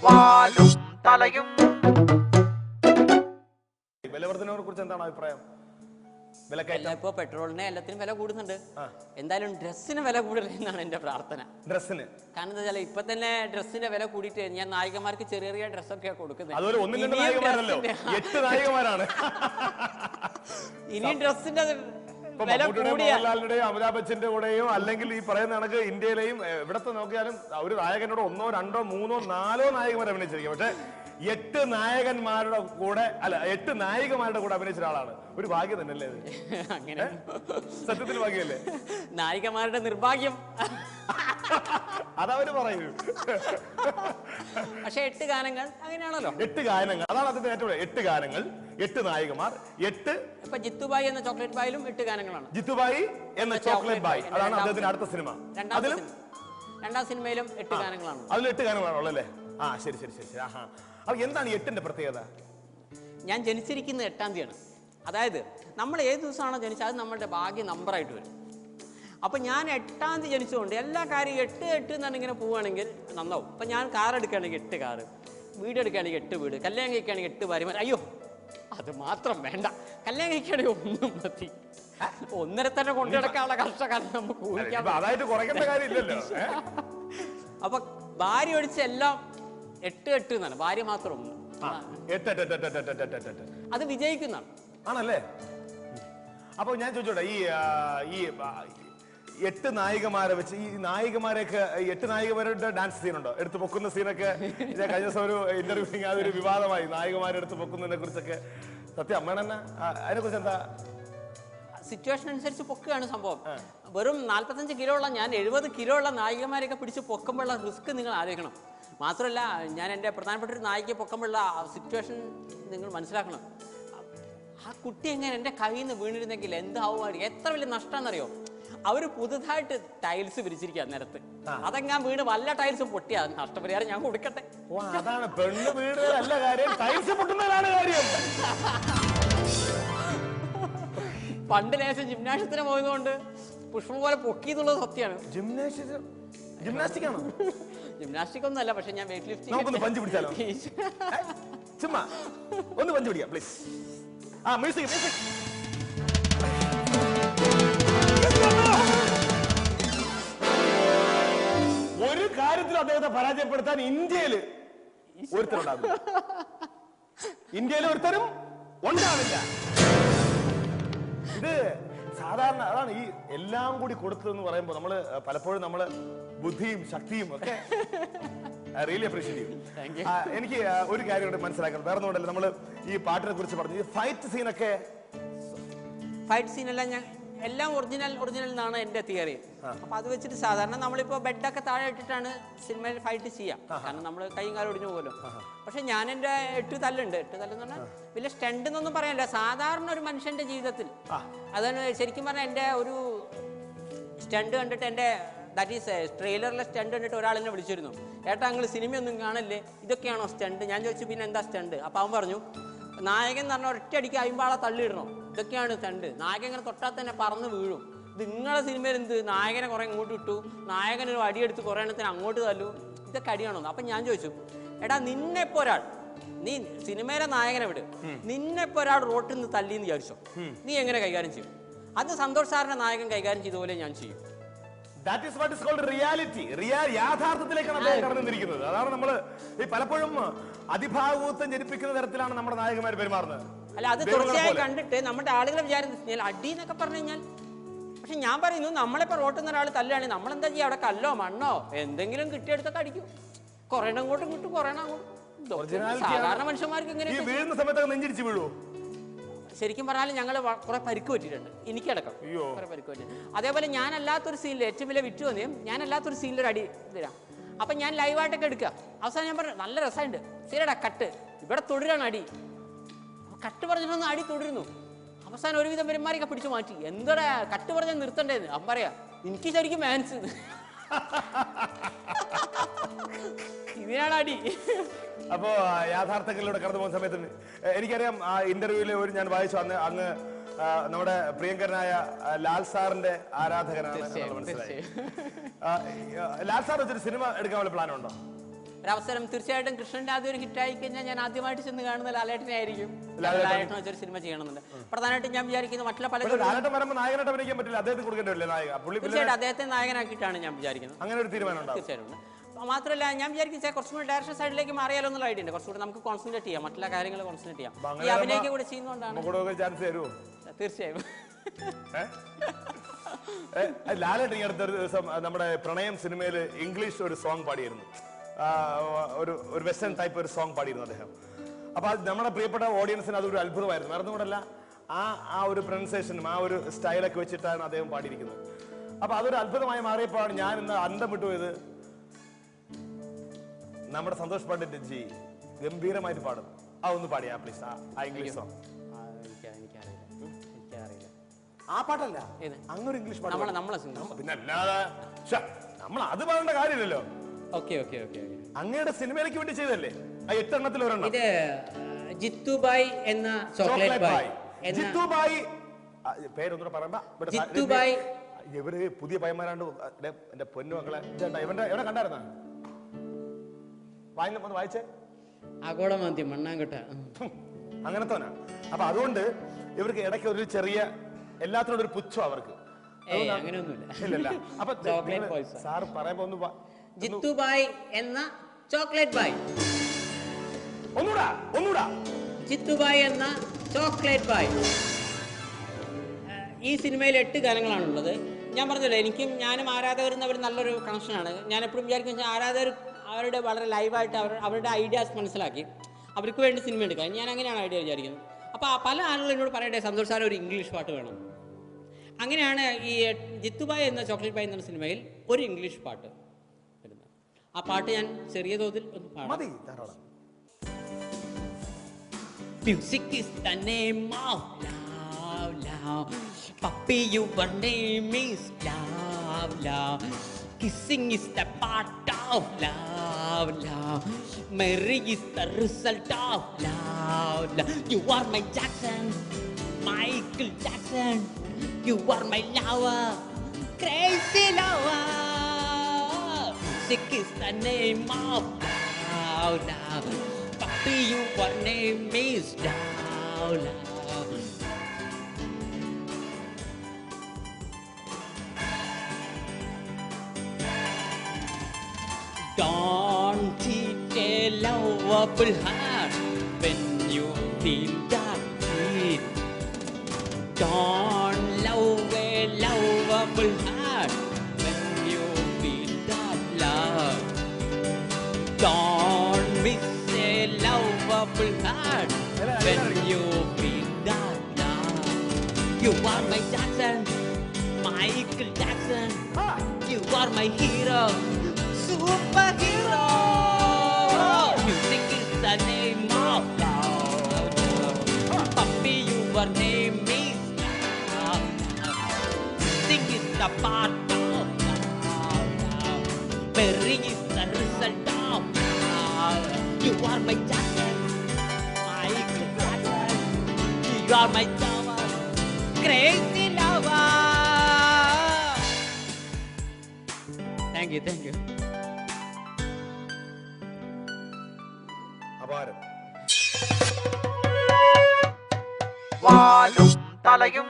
വാലും തലയും. വിലവർദ്ധനവിനെ കുറിച്ച് എന്താണ് അഭിപ്രായം? ഇപ്പൊ പെട്രോളിന് എല്ലാത്തിനും വില കൂടുന്നുണ്ട്. എന്തായാലും ഡ്രസ്സിന് വില കൂടരുത് എന്നാണ് എന്റെ പ്രാർത്ഥന. ഡ്രസ്സിന് കാരണം എന്താ വെച്ചാൽ ഇപ്പൊ തന്നെ ഡ്രസ്സിന്റെ വില കൂടിയിട്ട് ഞാൻ നായികമാർക്ക് ചെറിയ ചെറിയ ഡ്രസ്സൊക്കെയാണ് കൊടുക്കുന്നത്. ഇനിയും ഡ്രസ്സിന്റെ മോഹൻലാലിന്റെയും അമിതാഭ് ബച്ചന്റെ കൂടെയും അല്ലെങ്കിൽ ഈ പറയുന്ന കണക്ക് ഇന്ത്യയിലെയും എവിടത്തെ നോക്കിയാലും ഒരു നായകനോട് 1, 2, 3, 4 നായകന്മാർ അഭിനയിച്ചിരിക്കും. പക്ഷെ 8 നായകന്മാരുടെ കൂടെ അല്ല 8 നായികമാരുടെ കൂടെ അഭിനയിച്ച ഒരാളാണ്. ഒരു ഭാഗ്യം തന്നെയല്ലേ അങ്ങനെ? സത്യത്തിൽ ഭാഗ്യമല്ലേ? നായികമാരുടെ നിർഭാഗ്യം അതവര് പറയൂ. പക്ഷെ 8 ഗാനങ്ങൾ അങ്ങനെയാണല്ലോ. 8 ഗാനങ്ങൾ അതാണ് അതിന്റെ ഏറ്റവും 8 ഗാനങ്ങൾ, 8 നായികമാർ, 8. ഇപ്പൊ ജിത്തുബായി എന്ന ചോക്ലേറ്റ് ബായിലും 8 ഗാനങ്ങളാണ്. ജിത്തുബായി എന്ന ചോക്ലേറ്റ് ബായ് അതാണ് അദ്ദേഹത്തിന്റെ അടുത്ത സിനിമ. രണ്ടാം സിനിമയിലും 8 ഗാനങ്ങളാണ്. അതിൽ 8 ഗാനങ്ങളാണല്ലേ? ആ ശരി ശരി ശരി. ആഹാ. അപ്പൊ എന്താണ് 8ന്റെ പ്രത്യേകത? ഞാൻ ജനിച്ചിരിക്കുന്നത് 8-ാം തീയതിയാണ്. അതായത് നമ്മൾ ഏത് ദിവസമാണോ ജനിച്ചത് അത് നമ്മളുടെ ഭാഗ്യ നമ്പറായിട്ട് വരും. അപ്പൊ ഞാൻ 8-ാം തീയതി ജനിച്ചുകൊണ്ട് എല്ലാ കാര്യം 8 എന്നാണ് ഇങ്ങനെ പോവുകയാണെങ്കിൽ നന്നാവും. അപ്പൊ ഞാൻ കാർ എടുക്കുകയാണെങ്കിൽ 8 കാറ്, വീട് എടുക്കുകയാണെങ്കിൽ 8 വീട്, കല്യാണം കഴിക്കുകയാണെങ്കിൽ 8 ഭാര്യമാർ. അയ്യോ അത് മാത്രം വേണ്ട, കല്യാണം കഴിക്കുകയാണെങ്കിൽ 1 മതി. 1.5 തന്നെ കൊണ്ടു നടക്കാനുള്ള കഷ്ടകാലം നമുക്ക് ഊഹിക്കാം. അപ്പൊ ഭാര്യ ഒഴിച്ച് എല്ലാം 8 എന്നാണ്. ഭാര്യ മാത്രം 1. അത് വിജയിക്കുന്നതാണ് ആണല്ലേ? അപ്പൊ ഞാൻ ചോദിച്ചോട്ടെ, ഈ 8 നായികമാരെ വെച്ച് ഈ നായികമാരെയൊക്കെ 8 നായികമാരുടെ ഡാൻസ് സീനുണ്ടോ? എടുത്ത് പൊക്കുന്ന സീനൊക്കെ കഴിഞ്ഞ ദിവസം ഒരു ഇന്റർവ്യൂ അതൊരു വിവാദമായി. നായികമാരെ എടുത്ത് പൊക്കുന്നതിനെ കുറിച്ചൊക്കെ സത്യം അമ്മ തന്നെ അതിനെ കുറിച്ച് എന്താ? സിറ്റുവേഷൻ അനുസരിച്ച് പൊക്കുകയാണ് സംഭവം. വെറും 45 കിലോ ഉള്ള ഞാൻ 70 കിലോ ഉള്ള നായികമാരെയൊക്കെ പിടിച്ച് പൊക്കുമ്പോഴുള്ള റിസ്ക് നിങ്ങൾ ആലോചിക്കണം. മാത്രമല്ല ഞാൻ എൻ്റെ പ്രധാനപ്പെട്ട ഒരു നായികയെ പൊക്കുമ്പോഴുള്ള സിറ്റുവേഷൻ നിങ്ങൾ മനസ്സിലാക്കണം. ആ കുട്ടി എങ്ങനെ എൻ്റെ കയ്യിൽ നിന്ന് വീണിരുന്നെങ്കിൽ എന്താവുമായിരിക്കും? എത്ര വലിയ നഷ്ടമാണെന്നറിയോ? അവര് പുതുതായിട്ട് ടൈൽസ് വിരിച്ചിരിക്കുക നേരത്ത്. അതെങ്ങാൻ വീട് വല്ല ടൈൽസും പൊട്ടിയാ നഷ്ടപരിഹാരം ഞാൻ കൊടുക്കട്ടെ. അതാണ് പെണ്ണ് വീടുകളല്ല കാര്യം, ടൈൽസ് പൊട്ടുന്നതാണ് കാര്യം. പണ്ട് ലേശം ജിംനാഷ്യത്തിന് പോയതുകൊണ്ട് പുഷ്പം പോലെ പൊക്കിയെന്നുള്ളത് സത്യമാണ്. ജിംനാസ്റ്റിക് ആണോ? ജിംനാസ്റ്റിക് ഒന്നും അല്ല, പക്ഷെ ഞാൻ വെയിറ്റ് ലിഫ്റ്റിംഗ്. നമുക്കൊന്ന് പഞ്ച് പിടിച്ചാലോ? ചുമ്മാ ഒന്ന് പഞ്ച് പിടിക്കാം പ്ലീസ്. ആ മ്യൂസിക് മ്യൂസിക്. ഒരു കാര്യത്തിൽ അദ്ദേഹത്തെ പരാജയപ്പെടുത്താൻ ഇന്ത്യയിൽ ഒരുത്തരുണ്ടാവില്ല. ഇന്ത്യയിൽ ഒരുത്തരും ഉണ്ടാവില്ല. ഇത് സാധാരണ അതാണ് ഈ എല്ലാം കൂടി കൊടുത്തതെന്ന് പറയുമ്പോൾ നമ്മള് പലപ്പോഴും നമ്മള് ബുദ്ധിയും ശക്തിയും ഒക്കെ റിയലി അപ്രീഷിയേറ്റ് ചെയ്യും. എനിക്ക് ഒരു കാര്യം കൂടെ മനസ്സിലാക്കണം. വേറെ ഒന്നുമില്ല, നമ്മള് ഈ പാട്ടിനെ കുറിച്ച് പറഞ്ഞു. ഫൈറ്റ് സീനൊക്കെ എല്ലാം ഞാൻ എല്ലാം ഒറിജിനൽ എന്നാണ് എന്റെ തിയറി. അപ്പൊ അത് വെച്ചിട്ട് സാധാരണ നമ്മളിപ്പോ ബെഡൊക്കെ താഴെ ഇട്ടിട്ടാണ് സിനിമയിൽ ഫൈറ്റ് ചെയ്യാം, കാരണം നമ്മൾ കൈയും കാലം ഒടിഞ്ഞു പോലും. പക്ഷെ ഞാൻ എന്റെ 8 തല്ലുണ്ട്. 8 തല്ലെന്ന് പറഞ്ഞാൽ വലിയ സ്റ്റണ്ട് എന്നൊന്നും പറയാനില്ല. സാധാരണ ഒരു മനുഷ്യന്റെ ജീവിതത്തിൽ അതാണ് ശരിക്കും പറഞ്ഞാൽ എന്റെ ഒരു സ്റ്റണ്ട് കണ്ടിട്ട് എന്റെ ദാറ്റ് ഈസ് ട്രെയിലറിലെ സ്റ്റണ്ട് കണ്ടിട്ട് ഒരാൾ എന്നെ വിളിച്ചിരുന്നു, ഏട്ടാ നിങ്ങൾ സിനിമയൊന്നും കാണല്ലേ, ഇതൊക്കെയാണോ സ്റ്റണ്ട്? ഞാൻ ചോദിച്ചു പിന്നെ എന്താ സ്റ്റണ്ട്? അപ്പൊ അവൻ പറഞ്ഞു നായകൻ എന്ന് പറഞ്ഞാൽ ഒറ്റയടിക്ക് 50 ആളെ തള്ളിയിടണം, ഇതൊക്കെയാണ് സ്റ്റണ്ട്. നായകൻ ഇങ്ങനെ തൊട്ടാൽ തന്നെ പറന്ന് വീഴും. ഇത് നിങ്ങളുടെ സിനിമയിൽ എന്ത് നായകനെ കുറെ ഇങ്ങോട്ട് ഇട്ടു, നായകനൊരു അടിയെടുത്ത് കുറെ എണ്ണത്തിന് അങ്ങോട്ട് തല്ലു, ഇതൊക്കെ അടിയാണോ? അപ്പൊ ഞാൻ ചോദിച്ചു, എടാ നിന്നെപ്പോ ഒരാൾ, നീ സിനിമയിലെ നായകനെ വിട്, നിന്നെപ്പോ ഒരാൾ റോട്ടിൽ നിന്ന് തല്ലിന്ന് വിചാരിച്ചോ, നീ എങ്ങനെ കൈകാര്യം ചെയ്യും? അത് സന്തോഷ് സാറിന്റെ നായകൻ കൈകാര്യം ചെയ്ത പോലെ ഞാൻ ചെയ്യും. That is what is called reality. യാഥാർത്ഥ്യത്തിലേക്കാണ് അദ്ദേഹം കടന്നിരിക്കുന്നത്. അതാണ് നമ്മള് ഈ പലപ്പോഴും അതിഭാഗവത്വം ജനിപ്പിക്കുന്ന തരത്തിലാണ് നമ്മുടെ നായകന്മാർ പെരുമാറുന്നത്. അല്ല അത് തീർച്ചയായും കണ്ടിട്ട് നമ്മുടെ ആളുകളെ വിചാരിച്ചാൽ അടി എന്നൊക്കെ പറഞ്ഞു കഴിഞ്ഞാൽ, പക്ഷെ ഞാൻ പറയുന്നു നമ്മളിപ്പോ റോട്ടിൽ നിന്ന് ഒരാൾ തല്ലുകയാണെങ്കിൽ നമ്മളെന്താ ചെയ്യുക? അവിടെ കല്ലോ മണ്ണോ എന്തെങ്കിലും കിട്ടിയെടുത്തൊക്കെ അടിക്കും. കുറേണം അങ്ങോട്ടും കിട്ടും, കുറേണം അങ്ങോട്ടും. സാധാരണ മനുഷ്യന്മാർക്ക് എങ്ങനെ വീഴുന്ന സമയത്ത് നെഞ്ചിടിച്ച് വീഴുവോ? ശരിക്കും പറഞ്ഞാൽ ഞങ്ങൾ കുറെ പരിക്ക് പറ്റിയിട്ടുണ്ട്, എനിക്കടക്കം കുറെ പരിക്ക് പറ്റിയിട്ടുണ്ട്. അതേപോലെ ഞാനല്ലാത്തൊരു സീനിൽ ഏറ്റവും വലിയ വിറ്റു വന്നേ, ഞാനല്ലാത്തൊരു സീനിലൊരു അടി തരാം. അപ്പം ഞാൻ ലൈവായിട്ടൊക്കെ എടുക്കുക. അവസാനം ഞാൻ പറഞ്ഞു നല്ല രസമുണ്ട്, ശരിയടാ കട്ട്, ഇവിടെ തുടരാണ് അടി. കട്ട് പറഞ്ഞിട്ടൊന്ന് അടി തുടരുന്നു. അവസാനം ഒരുവിധം പെരുമാറിയൊക്കെ പിടിച്ചു മാറ്റി. എന്താ കട്ട് പറഞ്ഞാൽ നിർത്തണ്ടേന്ന് അവൻ പറയാ, എനിക്ക് ശരിക്കും മാൻസ് ഇതിനാണ് അടി. അപ്പോ യാഥാർത്ഥ്യങ്ങളിലൂടെ കടന്നു പോകുന്ന സമയത്ത് എനിക്കറിയാം, ആ ഇന്റർവ്യൂവിൽ ഞാൻ വായിച്ചു, അങ്ങ് നമ്മുടെ പ്രിയങ്കരനായ ലാൽ സാറിന്റെ ആരാധകനാണ് മനസ്സിലായി. ലാൽ സാർ വെച്ചൊരു സിനിമ എടുക്കാൻ വല്ല പ്ലാനുണ്ടോ? ഒരവസരം തീർച്ചയായിട്ടും കൃഷ്ണന്റെ ആദ്യം ഒരു ഹിറ്റായി കഴിഞ്ഞാൽ ഞാൻ ആദ്യമായിട്ട് ചെന്ന് കാണുന്ന ലാലേട്ടനെ ആയിരിക്കും. ലാലേട്ടനെ വെച്ചൊരു സിനിമ ചെയ്യണമെന്നുണ്ട്. പ്രധാനമായിട്ടും ഞാൻ വിചാരിക്കുന്നത് മറ്റുള്ള പലരും തീർച്ചയായിട്ടും അദ്ദേഹത്തെ നായകനാക്കിയിട്ടാണ് ഞാൻ വിചാരിക്കുന്നത്. അങ്ങനെ ഒരു തീരുമാനം തീർച്ചയായിട്ടും. മാത്രമല്ല ഞാൻ വിചാരിക്കുന്നത് കുറച്ചും കൂടി ഡയറക്ഷൻ സൈഡിലേക്ക് മാറിയാലോ എന്നുള്ള ഐഡിയ ഉണ്ട്. കുറച്ചുകൂടി നമുക്ക് കോൺസെൻട്രേറ്റ് ചെയ്യാം, മറ്റുള്ള കാര്യങ്ങൾ കോൺസെൻട്രേറ്റ് ചെയ്യാം. ഈ അഭിനയിക്കുക കൂടെ ചെയ്യുന്നതുകൊണ്ടാണ്. തീർച്ചയായും ലാലേട്ടൻ ഈ അടുത്തൊരു ദിവസം നമ്മുടെ പ്രണയം സിനിമയിൽ ഇംഗ്ലീഷ് ഒരു സോങ് പാടിയിരുന്നു. ഒരു വെസ്റ്റേൺ ടൈപ്പ് ഒരു സോങ് പാടിയിരുന്നു അദ്ദേഹം. അപ്പൊ അത് നമ്മുടെ പ്രിയപ്പെട്ട ഓഡിയൻസിന് അതൊരു അത്ഭുതമായിരുന്നു. വേറെ കൂടല്ല, ആ ഒരു പ്രൊനൗൺസിയേഷനും ആ ഒരു സ്റ്റൈലൊക്കെ വെച്ചിട്ടാണ് അദ്ദേഹം പാടിയിരിക്കുന്നത്. അപ്പൊ അതൊരു അത്ഭുതമായി മാറിയപ്പോഴാണ് ഞാൻ ഇന്ന് അന്തം വിട്ടുപോയത്. നമ്മുടെ സന്തോഷ് പണ്ഡിറ്റ് ജി ഗംഭീരമായിട്ട് പാടും. ഒന്ന് പാടിയാ പ്ലീസ്, ആ ഇംഗ്ലീഷ് സോങ്. ആ പാട്ടല്ല, അങ്ങനെ ഇംഗ്ലീഷ് പാട്ട്. പിന്നെ അല്ലാതെ നമ്മൾ അത് പറയേണ്ട കാര്യമില്ലല്ലോ. അങ്ങയുടെ സിനിമയിലേക്ക് വേണ്ടി ചെയ്തല്ലേ ആ 8 എണ്ണത്തിൽ ഒരെണ്ണം. ഇത് ജിത്തുബായ് എന്ന ചോക്ലേറ്റ് ബോയ്. ജിത്തുബായ് പേരൊന്നുകൂടെ പറയുമ്പോ ജിത്തുബായ്. ഇവര് പുതിയ പയ്യന്മാരാണ്ട് എന്റെ പൊന്നു മക്കളെ. എവിടെ കണ്ടായിരുന്ന വായിച്ചേ ആഗോളമാന്തി മണ്ണാങ്കട്ട അങ്ങനത്തോനാ. അപ്പൊ അതുകൊണ്ട് ഇവർക്ക് ഇടയ്ക്ക് ഒരു ചെറിയ എല്ലാത്തിനോട് ഒരു പുച്ഛം അവർക്ക്. ഇല്ലല്ല. അപ്പൊ സാർ പറയുമ്പോ ഒന്ന് ജിത്തുബായ് എന്ന ചോക്ലേറ്റ് ബായ്. ഒന്നൂടാ ജിത്തുബായ് എന്ന ചോക്ലേറ്റ് ബായ്. ഈ സിനിമയിൽ 8 ഗാനങ്ങളാണുള്ളത്. ഞാൻ പറഞ്ഞല്ലോ, ഞാനും ആരാധകരും തമ്മിൽ നല്ലൊരു കണക്ഷനാണ്. ഞാൻ എപ്പോഴും വിചാരിക്കുന്ന ആരാധകർ അവരുടെ വളരെ ലൈവായിട്ട് അവരുടെ ഐഡിയാസ് മനസ്സിലാക്കി അവർക്ക് വേണ്ടി സിനിമ എടുക്കാൻ ഞാൻ അങ്ങനെയാണ് ഐഡിയ വിചാരിക്കുന്നത്. അപ്പോൾ പല ആളുകളും എന്നോട് പറയട്ടെ സന്തോഷ് സാർ ഒരു ഇംഗ്ലീഷ് പാട്ട് വേണം. അങ്ങനെയാണ് ഈ ജിത്തുബായ് എന്ന ചോക്ലേറ്റ് ബായ് എന്ന സിനിമയിൽ ഒരു ഇംഗ്ലീഷ് പാട്ട് വരുന്നത്. ആ പാട്ട് ഞാൻ ചെറിയ തോതിൽ ഒന്ന് പാടാം. Music is the name of love, love. Puppy, your name is love, love. Kissing is the part of love, love. Marriage is the result of love, love. You are my Jackson, Michael Jackson. You are my lover, crazy lover. Music is the name of love, love. Puppy, your name is love, love. Don't cheat a lovable heart when you feel that need. Don't love a lovable heart when you feel that love. Don't miss a lovable heart when you feel that love. You are my Jackson, Michael Jackson. You are my hero, superhero. Music is the name of love. Puppy, your name is love. Sing is the part of love. Marrying is the result of love. You are my Jackson, Michael Jackson. You are my lover, crazy lover. Thank you, thank you. വാലും തലയും